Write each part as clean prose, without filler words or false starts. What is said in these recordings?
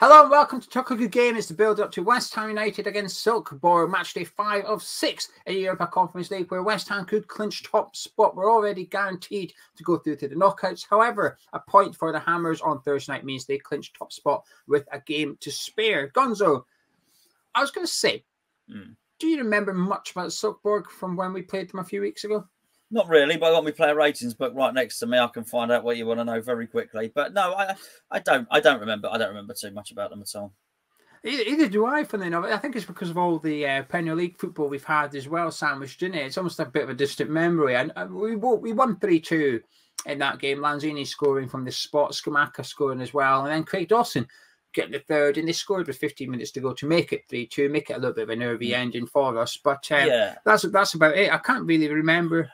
Hello and welcome to Talk a Good Game. It's the build-up to West Ham United against Silkeborg, match day 5 of 6 in the Europa Conference League, where West Ham could clinch top spot. We're already guaranteed to go through to the knockouts. However, a point for the Hammers on Thursday night means they clinch top spot with a game to spare. Gonzo, I was going to say, do you remember much about Silkeborg from when we played them a few weeks ago? Not really, but I got my player ratings book right next to me. I can find out what you want to know very quickly. But no, I don't remember. I don't remember too much about them at all. Either do I, funny enough. I think it's because of all the Premier League football we've had as well, sandwiched in it. It's almost a bit of a distant memory. And we won 3-2 in that game. Lanzini scoring from the spot, Skamaka scoring as well, and then Craig Dawson getting the third, and they scored with 15 minutes to go to make it 3-2, make it a little bit of a nervy ending for us. But that's about it. I can't really remember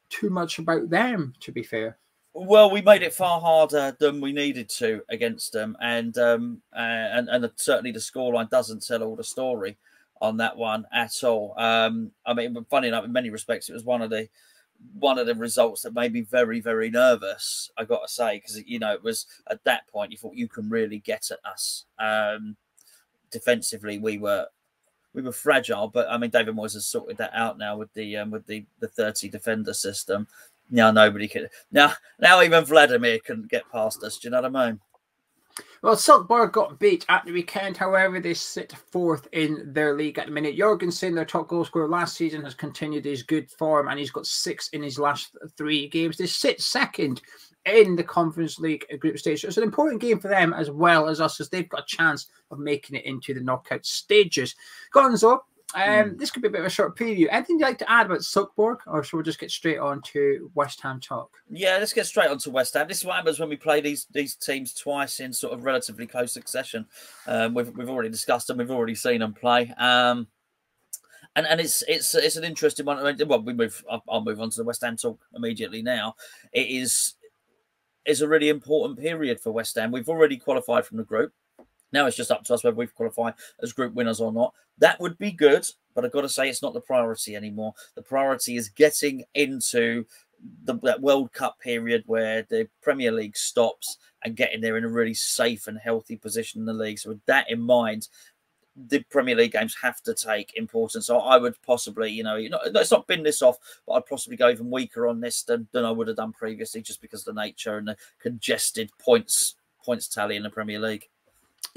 too much about them, to be fair. Well, we made it far harder than we needed to against them, and certainly the scoreline doesn't tell all the story on that one at all. I mean, funny enough, in many respects, it was one of the results that made me very, very nervous. I got to say, because it was at that point you thought you can really get at us. Defensively, we were fragile, but I mean, David Moyes has sorted that out now with the 30 defender system. Now nobody can. Now even Vladimir couldn't get past us. Do you know what I mean? Well, Silkeborg got beat at the weekend. However, they sit fourth in their league at the minute. Jorgensen, their top goal scorer last season, has continued his good form, and he's got 6 in his last 3 games. They sit second in the Conference League group stage. So it's an important game for them as well as us, as they've got a chance of making it into the knockout stages. Gonzo, this could be a bit of a short preview. Anything you'd like to add about Silkeborg, or should we just get straight on to West Ham talk? Yeah, let's get straight on to West Ham. This is what happens when we play these teams twice in sort of relatively close succession. We've already discussed them. We've already seen them play. And it's an interesting one. Well, I'll move on to the West Ham talk immediately now. It's a really important period for West Ham. We've already qualified from the group. Now it's just up to us whether we've qualified as group winners or not. That would be good, but I've got to say it's not the priority anymore. The priority is getting into that World Cup period where the Premier League stops and getting there in a really safe and healthy position in the league. So with that in mind, the Premier League games have to take importance. So I would possibly, let's not bin this off, but I'd possibly go even weaker on this than I would have done previously, just because of the nature and the congested points tally in the Premier League.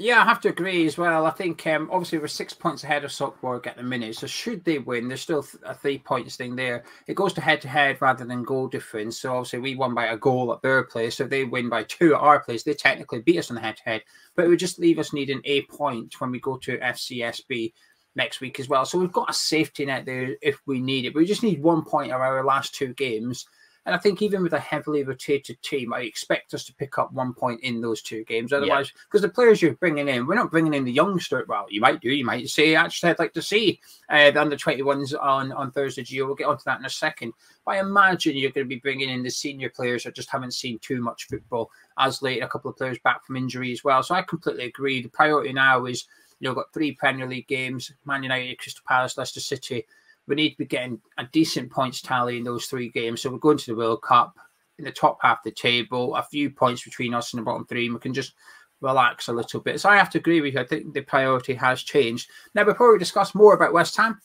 Yeah, I have to agree as well. I think obviously we're 6 points ahead of Silkeborg at the minute, so should they win, there's still a 3 points thing there. It goes to head rather than goal difference. So obviously we won by a goal at their place, so if they win by 2 at our place, they technically beat us on the head-to-head. But it would just leave us needing a point when we go to FCSB next week as well. So we've got a safety net there if we need it. But we just need 1 point of our last 2 games. And I think even with a heavily rotated team, I expect us to pick up 1 point in those 2 games. Otherwise, because the players you're bringing in, we're not bringing in the youngster. Well, you might say, actually, I'd like to see the under-21s on Thursday, Geo. We'll get onto that in a second. But I imagine you're going to be bringing in the senior players that just haven't seen too much football as late. A couple of players back from injury as well. So I completely agree. The priority now is, we've got 3 Premier League games, Man United, Crystal Palace, Leicester City. We need to be getting a decent points tally in those 3 games. So we're going to the World Cup in the top half of the table, a few points between us and the bottom 3, and we can just relax a little bit. So I have to agree with you. I think the priority has changed. Now, before we discuss more about West Ham,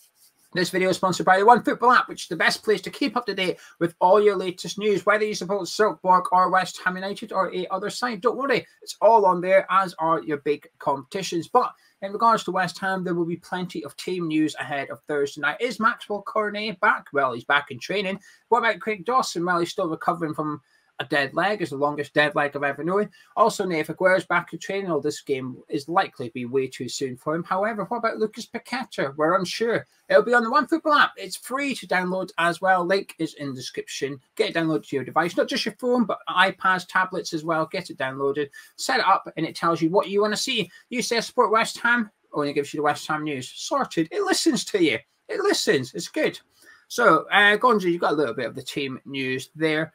this video is sponsored by the One Football app, which is the best place to keep up to date with all your latest news. Whether you support Silkeborg or West Ham United or a other side, don't worry. It's all on there, as are your big competitions. But in regards to West Ham, there will be plenty of team news ahead of Thursday night. Is Maxwell Cornet back? Well, he's back in training. What about Craig Dawson? Well, he's still recovering from a dead leg. It's the longest dead leg I've ever known. Also, Nathan Aguero's back in training. Well, this game is likely to be way too soon for him. However, what about Lucas Paqueta? We're unsure. It'll be on the One Football app. It's free to download as well. Link is in the description. Get it downloaded to your device, not just your phone, but iPads, tablets as well. Get it downloaded, set it up, and it tells you what you want to see. You say support West Ham, only gives you the West Ham news. Sorted. It listens to you. It listens. It's good. So, Gonzo, you've got a little bit of the team news there.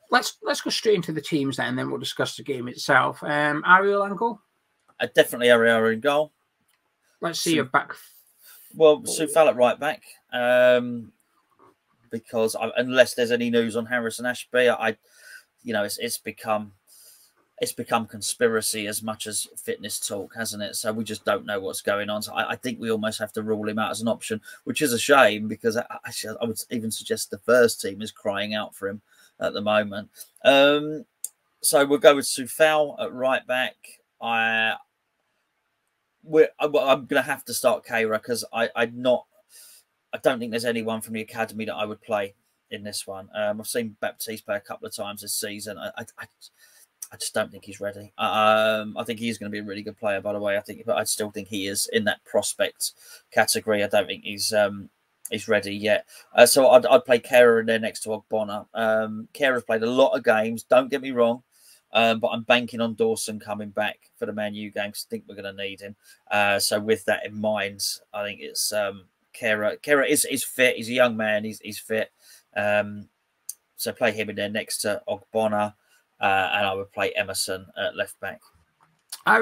Let's go straight into the teams then, and then we'll discuss the game itself. Ariel and goal? Definitely Ariel in goal. Let's see your back. Well, Soufal at right back. Because unless there's any news on Harrison Ashby, it's become it's become conspiracy as much as fitness talk, hasn't it? So we just don't know what's going on. So I think we almost have to rule him out as an option, which is a shame because I would even suggest the first team is crying out for him at the moment. So we'll go with Sufal at right back. I'm going to have to start Kehra because I don't think there's anyone from the academy that I would play in this one. I've seen Baptiste play a couple of times this season. I just don't think he's ready. I think he's going to be a really good player, by the way. I still think he is in that prospect category. I don't think he's ready yet. So I'd play Kehra in there next to Ogbonna. Kehra's played a lot of games. Don't get me wrong, but I'm banking on Dawson coming back for the Man U game because I think we're going to need him. So with that in mind, I think it's Kehra. Kehra is fit. He's a young man. He's fit. So play him in there next to Ogbonna. And I would play Emerson at left back. I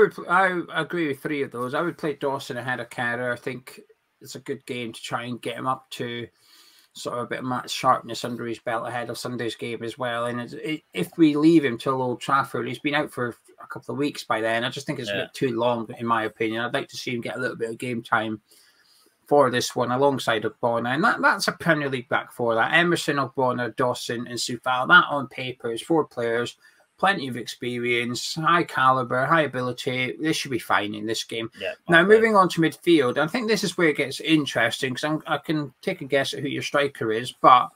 agree with three of those. I would play Dawson ahead of Kehra. I think it's a good game to try and get him up to sort of a bit of match sharpness under his belt ahead of Sunday's game as well. And if we leave him till Old Trafford, he's been out for a couple of weeks by then. I just think it's a bit too long, in my opinion. I'd like to see him get a little bit of game time for this one alongside Ogbonna, and that's a Premier League back four. That Emerson, Ogbonna, Dawson, and Sufal. That on paper is 4 players, plenty of experience, high caliber, high ability. This should be fine in this game. Now, moving on to midfield, I think this is where it gets interesting because I can take a guess at who your striker is, but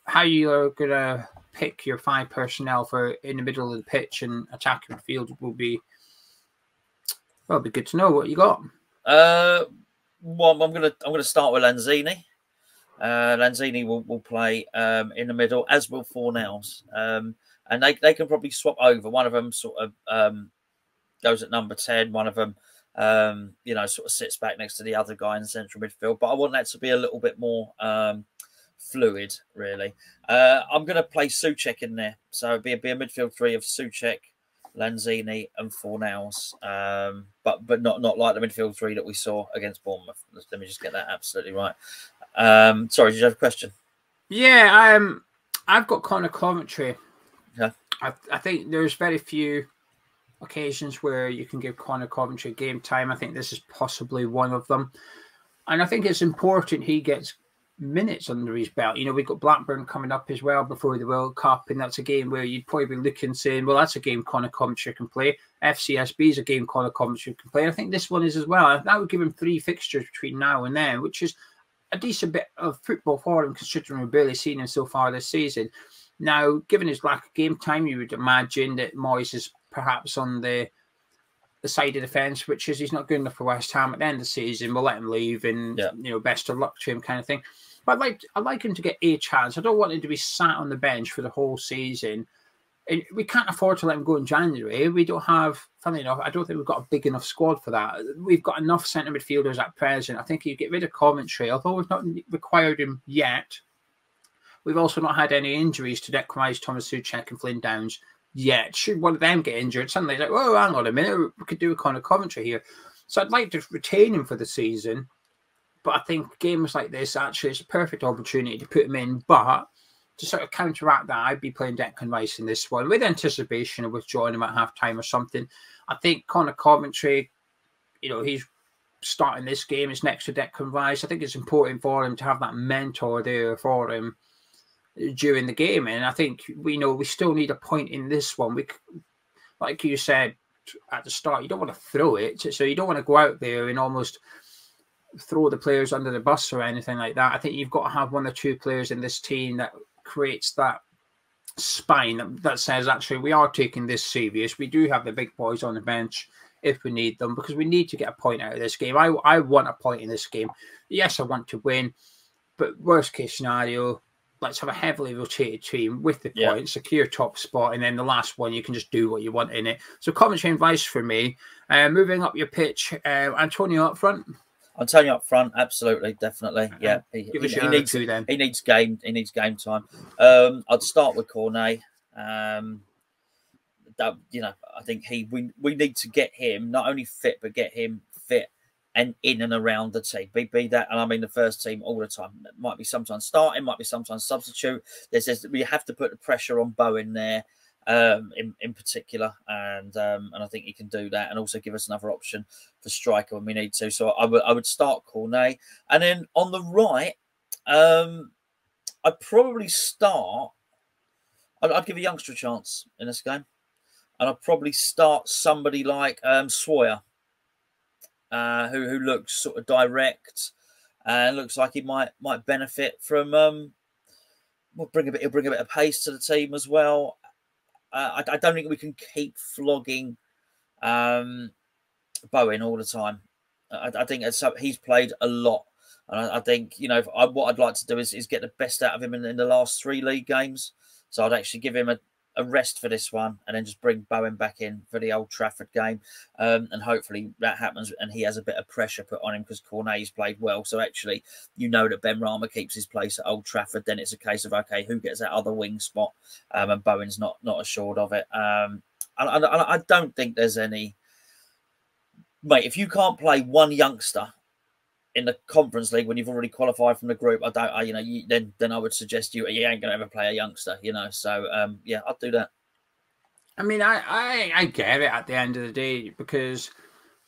how you are going to pick your 5 personnel for in the middle of the pitch and attacking midfield will be good to know what you got. Well, I'm gonna start with Lanzini. Lanzini will play in the middle, as will Fornals. And they can probably swap over. One of them sort of goes at number 10. One of them, sort of sits back next to the other guy in central midfield. But I want that to be a little bit more fluid, really. I'm going to play Souček in there. So it'd be a midfield 3 of Souček, Lanzini and Fornals, but not like the midfield 3 that we saw against Bournemouth. Let me just get that absolutely right. Sorry, did you have a question? Yeah, I've got Connor Coventry. Yeah. I think there's very few occasions where you can give Connor Coventry game time. I think this is possibly one of them. And I think it's important he gets minutes under his belt. We've got Blackburn coming up as well before the World Cup, and that's a game where you'd probably be looking saying, well, that's a game Connor Coventry can play. FCSB is a game Connor Coventry can play. I think this one is as well. That would give him 3 fixtures between now and then, which is a decent bit of football for him, considering we've barely seen him so far this season. Now, given his lack of game time, you would imagine that Moyes is perhaps on the side of the fence, which is he's not good enough for West Ham at the end of the season. We'll let him leave, and best of luck to him, kind of thing. But I'd like him to get a chance. I don't want him to be sat on the bench for the whole season. And we can't afford to let him go in January. We don't have, funnily enough, I don't think we've got a big enough squad for that. We've got enough centre midfielders at present. I think you get rid of Coventry, although we've not required him yet. We've also not had any injuries to Declan Rice, Thomas Souček and Flynn Downs yet. Should one of them get injured, suddenly it's like, oh, hang on a minute, we could do a Connor Coventry here. So I'd like to retain him for the season. But I think games like this, actually, it's a perfect opportunity to put him in. But to sort of counteract that, I'd be playing Declan Rice in this one with anticipation of withdrawing him at half-time or something. I think Connor Coventry, he's starting this game. It's next to Declan Rice. I think it's important for him to have that mentor there for him during the game. And I think we still need a point in this one. Like you said at the start, you don't want to throw it. So you don't want to go out there and almost throw the players under the bus or anything like that. I think you've got to have 1 or 2 players in this team that creates that spine that says, actually, we are taking this serious. We do have the big boys on the bench if we need them, because we need to get a point out of this game. I want a point in this game. Yes, I want to win, but worst case scenario, let's have a heavily rotated team with the points, secure top spot, and then the last one, you can just do what you want in it. So Coventry and Rice for me. Moving up your pitch, Antonio up front. Antonio up front, absolutely, definitely. Yeah, he needs game time. I'd start with Cornet. I think we need to get him not only fit, but get him fit and in and around the team. Be that, and I mean the first team all the time. It might be sometimes starting, might be sometimes substitute. We have to put the pressure on Bowen there. in particular, and I think he can do that, and also give us another option for striker when we need to. So I would start Cornet, and then on the right, I'd probably start. I'd give a youngster a chance in this game, and I'd probably start somebody like Sawyer, who looks sort of direct and looks like he might benefit from. He'll bring a bit of pace to the team as well. I don't think we can keep flogging Bowen all the time. I think he's played a lot, and I think what I'd like to do is get the best out of him in the last 3 league games. So I'd actually give him a rest for this one, and then just bring Bowen back in for the Old Trafford game, and hopefully that happens, and he has a bit of pressure put on him because Cornet's played well. So actually, that Ben Rama keeps his place at Old Trafford. Then it's a case of, okay, who gets that other wing spot, and Bowen's not assured of it. I don't think there's any, mate. If you can't play one youngster in the Conference League when you've already qualified from the group, then I would suggest you ain't going to ever play a youngster, So yeah, I'd do that. I mean, I get it at the end of the day, because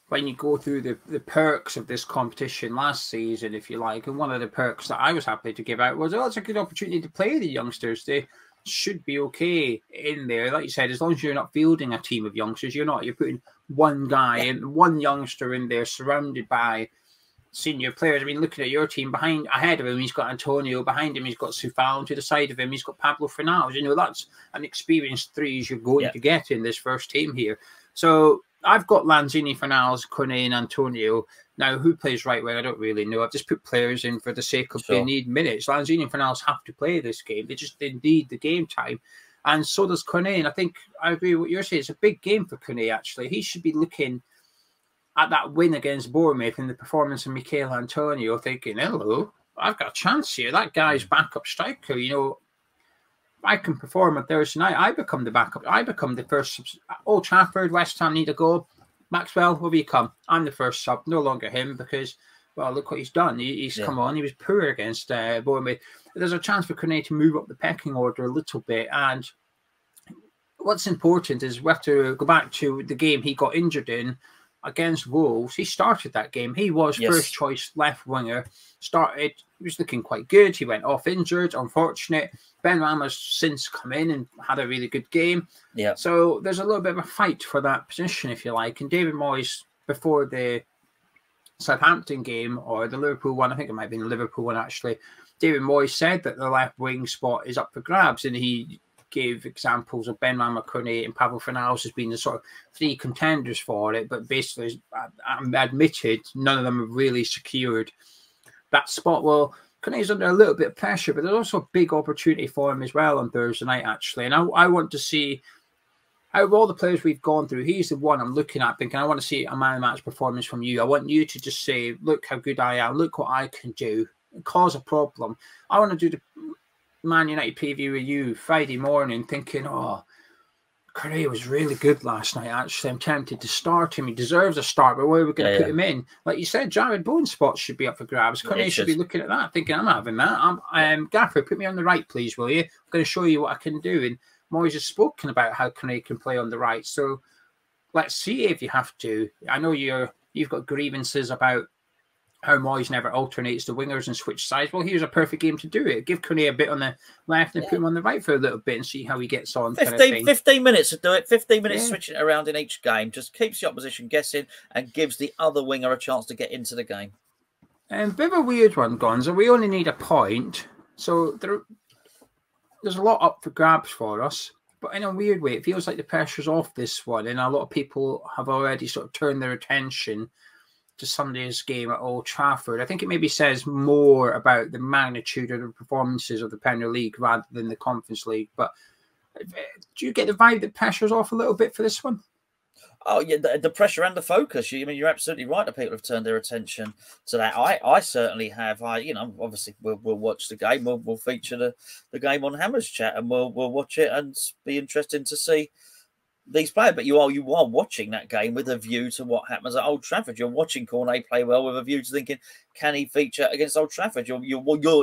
when you go through the perks of this competition last season, if you like, and one of the perks that I was happy to give out was, it's a good opportunity to play the youngsters. They should be okay in there. Like you said, as long as you're not fielding a team of youngsters, you're putting one guy and one youngster in there surrounded by senior players. I mean, looking at your team, ahead of him, he's got Antonio. Behind him, he's got Sufal. To the side of him, he's got Pablo Fornals. That's an experienced threes you're going to get in this first team here. So I've got Lanzini, Fornals, Cornet, and Antonio. Now, who plays right wing? I don't really know. I've just put players in for the sake of they need minutes. Lanzini and Fornals have to play this game. They need the game time. And so does Cornet. And I think I agree with what you're saying. It's a big game for Cornet, actually. He should be looking at that win against Bournemouth and the performance of Michail Antonio, thinking, hello, I've got a chance here. That guy's backup striker. I can perform on Thursday night. I become the backup. I become the first. Old Trafford, West Ham need a goal. Maxwell, will you come? I'm the first sub, no longer him, because, well, look what he's done. He's come on. He was poor against Bournemouth. There's a chance for Cornet to move up the pecking order a little bit. And what's important is we have to go back to the game he got injured in against Wolves. He started that game. He was first choice left winger. He was looking quite good. He went off injured. Unfortunate. Ben Rama's since come in and had a really good game. Yeah. So there's a little bit of a fight for that position, if you like. And David Moyes, before the Southampton game or the Liverpool one, I think it might have been the Liverpool one actually, David Moyes said that the left wing spot is up for grabs, and he gave examples of Ben Rama, Cornet, and Pablo Fornals as being the sort of 3 contenders for it, but basically admitted none of them have really secured that spot. Well, Cornet's under a little bit of pressure, but there's also a big opportunity for him as well on Thursday night, actually. And I want to see, out of all the players we've gone through, he's the one I'm looking at thinking, I want to see a man of match performance from you. I want you to just say, look how good I am, look what I can do, and cause a problem. I want to do the Man United preview with you Friday morning thinking, Correa was really good last night, actually. I'm tempted to start him. He deserves a start, but where are we going to put him in? Like you said, Jared Bowen's spot should be up for grabs. Correa should be looking at that, thinking, I'm having that. Gaffer, put me on the right, please, will you? I'm going to show you what I can do. And Moyes has spoken about how Correa can play on the right. So let's see if you have to. I know you've got grievances about how Moyes never alternates the wingers and switch sides. Well, here's a perfect game to do it. Give Cornet a bit on the left and put him on the right for a little bit and see how he gets on. 15 minutes to do it. 15 minutes switching it around in each game. Just keeps the opposition guessing and gives the other winger a chance to get into the game. A bit of a weird one, Gonzo. We only need a point. So there's a lot up for grabs for us. But in a weird way, it feels like the pressure's off this one. And a lot of people have already sort of turned their attention to Sunday's game at Old Trafford. I think it maybe says more about the magnitude of the performances of the Premier League rather than the Conference League. But do you get the vibe that pressure's off a little bit for this one? Oh, yeah, the pressure and the focus. You're absolutely right that people have turned their attention to that. I certainly have. Obviously, we'll watch the game. We'll feature the game on Hammers Chat, and we'll watch it and be interested to see these players, but you are watching that game with a view to what happens at Old Trafford. You're watching Cornet play well with a view to thinking, can he feature against Old Trafford? You're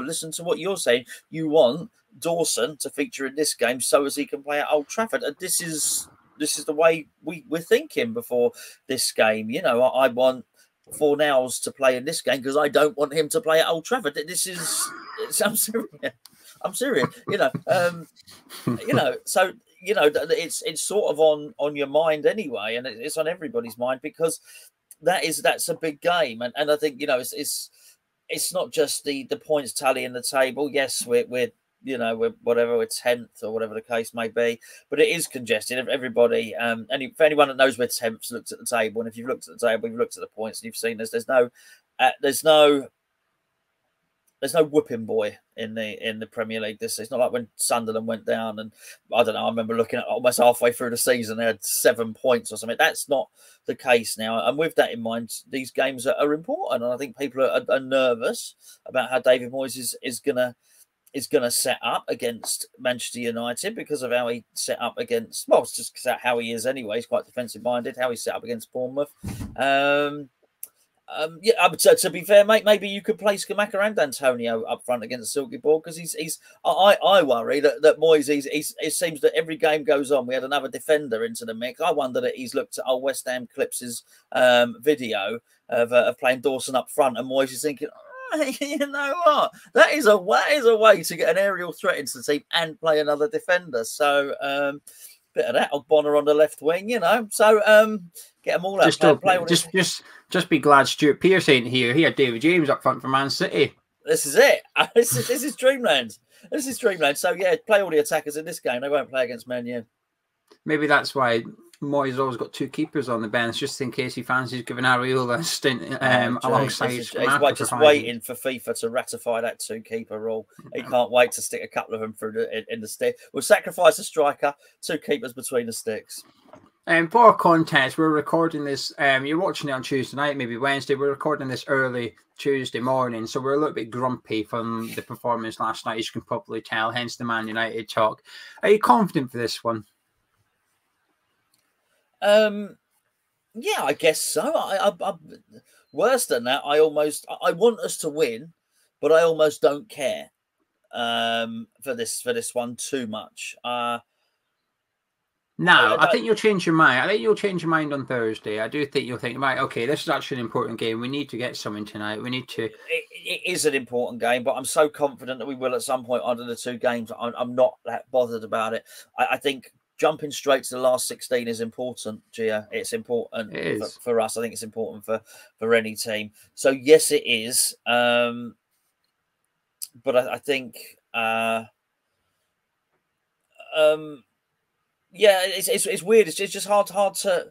listen to what you're saying. You want Dawson to feature in this game so as he can play at Old Trafford, and this is the way we're thinking before this game. You know, I want Fornals to play in this game because I don't want him to play at Old Trafford. I'm serious. I'm serious. So. It's sort of on your mind anyway, and it's on everybody's mind because that's a big game, and I think it's not just the points tally in the table. Yes, we're whatever, we're 10th or whatever the case may be, but it is congested. Everybody, and for anyone that knows we're 10th, looked at the table, and if you've looked at the table, you've looked at the points, and you've seen there's no whooping boy in the Premier League this season. It's not like when Sunderland went down, and I don't know. I remember looking at almost halfway through the season, they had 7 points or something. That's not the case now. And with that in mind, these games are important, and I think people are nervous about how David Moyes is gonna set up against Manchester United because of how he set up against. Well, it's just how he is anyway. He's quite defensive minded. How he set up against Bournemouth. To be fair, mate, maybe you could play Scamacca and Antonio up front against Silkeborg because I worry that Moyes, it seems that every game goes on, we had another defender into the mix. I wonder that he's looked at old West Ham Clips' video of playing Dawson up front, and Moyes is thinking, you know what, that is a way to get an aerial threat into the team and play another defender. So bit of that, Bonner on the left wing, So get them all out. Just be glad Stuart Pearce ain't here. He had David James up front for Man City. This is it. This is dreamland. This is dreamland. So yeah, play all the attackers in this game. They won't play against Man U. Maybe that's why Moyes always got 2 keepers on the bench, just in case he fancies giving Areola a stint alongside. He's just waiting for FIFA to ratify that 2-keeper rule. He can't wait to stick a couple of them through in the stick. We'll sacrifice a striker, 2 keepers between the sticks. For context, we're recording this. You're watching it on Tuesday night, maybe Wednesday. We're recording this early Tuesday morning, so we're a little bit grumpy from the performance last night, as you can probably tell. Hence the Man United talk. Are you confident for this one? Yeah, I guess so. I worse than that, I want us to win, but I almost don't care for this one too much. No, I think you'll change your mind. I think you'll change your mind on Thursday. I do think you'll think, right, okay, this is actually an important game. We need to get something tonight. We need to. It is an important game, but I'm so confident that we will at some point under the 2 games. I'm not that bothered about it. I think jumping straight to the last 16 is important, Gio. It's important for us. I think it's important for any team. So yes, it is. But I think. Yeah, it's weird. It's just hard to.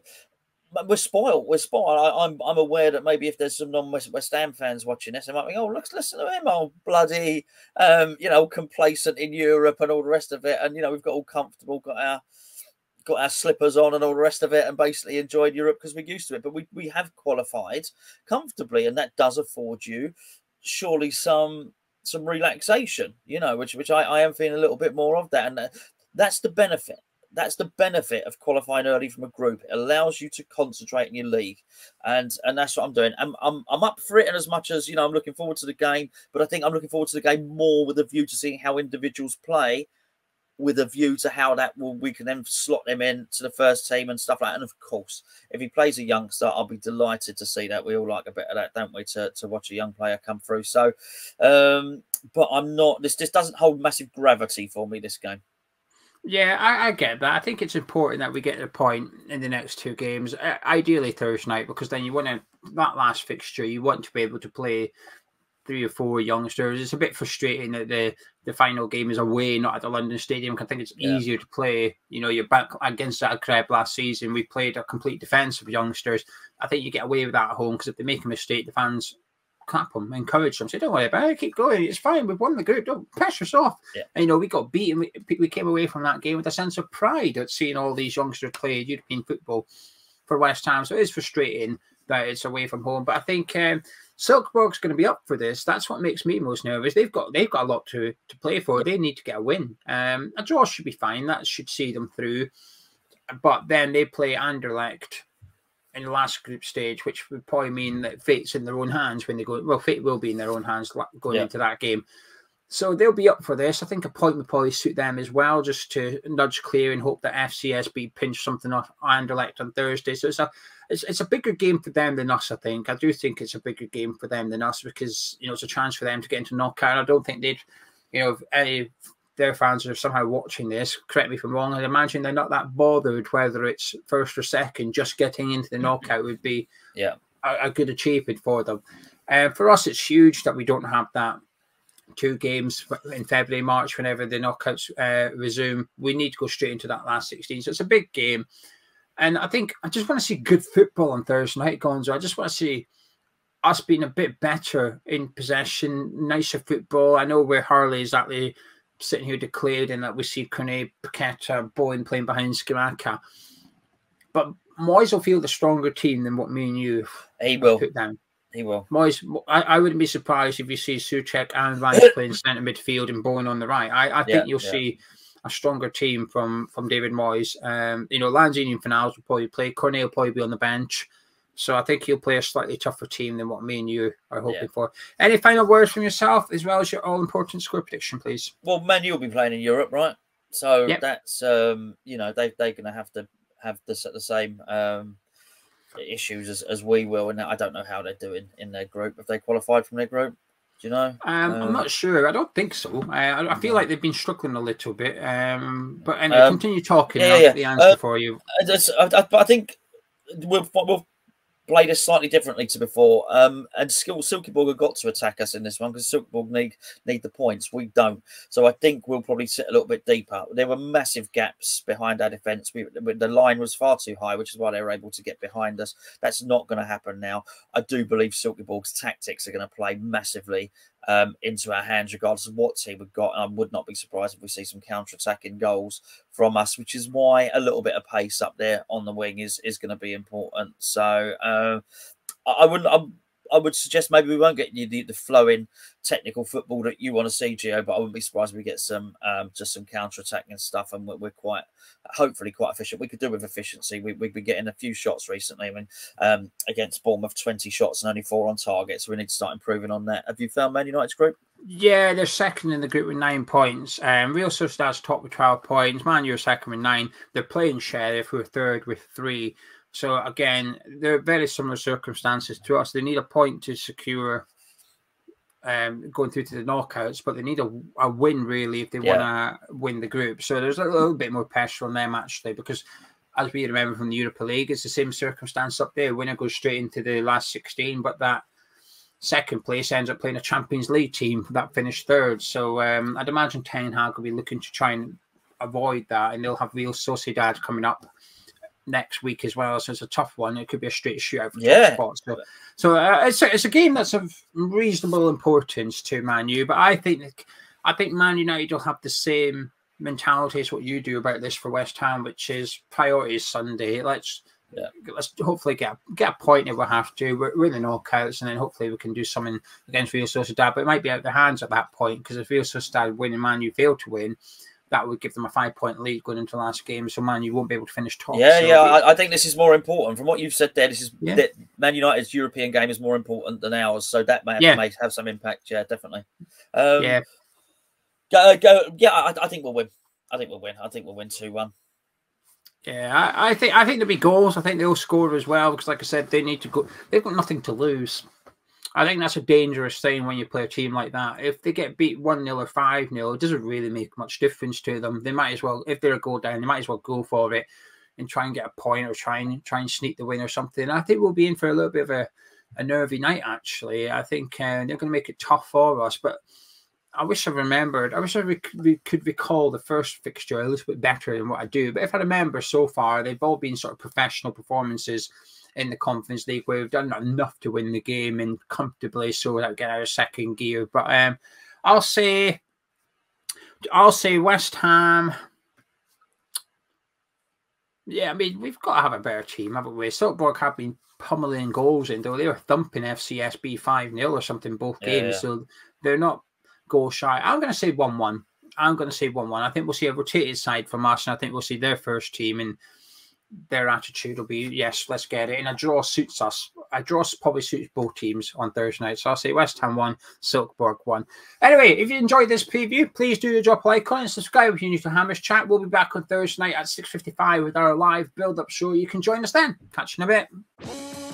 We're spoiled. I'm aware that maybe if there's some non-West Ham fans watching this, they might think, "Oh, listen to him, old bloody, complacent in Europe and all the rest of it." And we've got all comfortable, got our slippers on and all the rest of it, and basically enjoyed Europe because we're used to it. But we have qualified comfortably, and that does afford you surely some relaxation, which I am feeling a little bit more of that, and that's the benefit. That's the benefit of qualifying early from a group. It allows you to concentrate in your league, and that's what I'm doing. I'm up for it, and as much as I'm looking forward to the game, but I think I'm looking forward to the game more with a view to seeing how individuals play, with a view to how we can then slot them in to the first team and stuff like that. And of course, if he plays a youngster, I'll be delighted to see that. We all like a bit of that, don't we? To watch a young player come through. So, but I'm not. This doesn't hold massive gravity for me, this game. Yeah, I get that. I think it's important that we get a point in the next 2 games, ideally Thursday night, because then you want that last fixture, you want to be able to play 3 or 4 youngsters. It's a bit frustrating that the final game is away, not at the London Stadium. I think it's easier to play. You're back against Zagreb last season. We played a complete defence of youngsters. I think you get away with that at home because if they make a mistake, the fans clap them, encourage them, say, don't worry about it, keep going, it's fine, we've won the group, don't pressure us off. Yeah. And, we got beaten, we came away from that game with a sense of pride at seeing all these youngsters play European football for West Ham. So it is frustrating that it's away from home, but I think Silkeborg's going to be up for this. That's what makes me most nervous. They've got a lot to play for. They need to get a win. A draw should be fine. That should see them through. but then they play Anderlecht in the last group stage, which would probably mean that fate's in their own hands when they go. Well, fate will be in their own hands going into that game. So they'll be up for this. I think a point would probably suit them as well, just to nudge clear and hope that FCSB pinch something off Anderlecht on Thursday. So it's a bigger game for them than us, I think. I do think it's a bigger game for them than us because, it's a chance for them to get into knockout. I don't think they'd, if any of their fans are somehow watching this, correct me if I'm wrong, I'd imagine they're not that bothered whether it's first or second. Just getting into the knockout would be a good achievement for them. For us, it's huge that we don't have that 2 games in February, March, whenever the knockouts resume. We need to go straight into that last 16. So it's a big game. And I think I just want to see good football on Thursday night, Gonzo. I just want to see us being a bit better in possession, nicer football. I know we're hardly exactly sitting here declared in that we see Cornet, Paqueta, Bowen playing behind Skamaka. But Moyes will feel the stronger team than what me and you put down. He will. Moyes, I wouldn't be surprised if you see Souček and Rice playing centre midfield and Bowen on the right. I think you'll see a stronger team from David Moyes. Lanzini and Finals will probably play. Cornet will probably be on the bench. So I think he'll play a slightly tougher team than what me and you are hoping for. Any final words from yourself, as well as your all-important score prediction, please? Well, Man Utd will be playing in Europe, right? So that's, they're going to have the same issues as we will. And I don't know how they're doing in their group. Have they qualified from their group? Do you know? I'm not sure. I don't think so. I feel like they've been struggling a little bit. But anyway, continue talking. I'll get the answer for you. I think we'll play this slightly differently to before. And Silkeborg have got to attack us in this one because Silkeborg need the points. We don't. So I think we'll probably sit a little bit deeper. There were massive gaps behind our defence. The line was far too high, which is why they were able to get behind us. That's not going to happen now. I do believe Silkeborg's tactics are going to play massively into our hands, regardless of what team we've got. And I would not be surprised if we see some counter-attacking goals from us, which is why a little bit of pace up there on the wing is going to be important. So I would suggest maybe we won't get you the flowing technical football that you want to see, Geo, but I wouldn't be surprised if we get some just some counter-attacking stuff, and we're hopefully quite efficient. We could do with efficiency. We've been getting a few shots recently. I mean, against Bournemouth, 20 shots and only 4 on target, so we need to start improving on that. Have you found Man United's group? Yeah, they're second in the group with 9 points. Real Sociedad's top with 12 points. Man U are second with 9. They're playing Sheriff, who are third with 3. So again, they're very similar circumstances to us. They need a point to secure going through to the knockouts, but they need a win really if they want to win the group. So there's a little bit more pressure on them actually, because as we remember from the Europa League, it's the same circumstance up there. Winner goes straight into the last 16, but that second place ends up playing a Champions League team that finished third. So I'd imagine Ten Hag will be looking to try and avoid that, and they'll have Real Sociedad coming up next week as well, so it's a tough one. It could be a straight shootout for top spots. So it's a game that's of reasonable importance to Man U, but I think Man United will have the same mentality as what you do about this for West Ham, which is priority Sunday. Let's hopefully get a point if we have to. We're in the knockouts, and then hopefully we can do something against Real Sociedad, but it might be out of their hands at that point, because if Real Sociedad win and Man U fail to win, that would give them a 5-point lead going into the last game. So Man U won't be able to finish top. I think this is more important. From what you've said there, this is that Man United's European game is more important than ours. So that may have some impact. Yeah, definitely. I think we'll win. I think we'll win 2-1. Yeah, I think there'll be goals. I think they'll score as well, because like I said, they need to go. They've got nothing to lose. I think that's a dangerous thing when you play a team like that. If they get beat 1-0 or 5-0, it doesn't really make much difference to them. They might as well, if they're a goal down, they might as well go for it and try and get a point, or try and sneak the win or something. I think we'll be in for a little bit of a nervy night, actually. I think they're going to make it tough for us. But I wish I remembered. I wish we could recall the first fixture a little bit better than what I do. But if I remember so far, they've all been sort of professional performances in the Conference League, where we've done enough to win the game and comfortably, so without getting out of second gear. But I'll say West Ham. Yeah, I mean, we've got to have a better team, haven't we? Silkeborg have been pummeling goals in, though. They were thumping FCSB 5-0 or something both games, so they're not goal shy. I'm going to say 1-1. I think we'll see a rotated side from us, and I think we'll see their first team, and their attitude will be, yes, let's get it. And a draw suits us. A draw probably suits both teams on Thursday night. So I'll say West Ham 1, Silkeborg 1. Anyway, if you enjoyed this preview, please do drop a like on it and subscribe if you're new to Hammers Chat. We'll be back on Thursday night at 6:55 with our live build-up show. You can join us then. Catch you in a bit.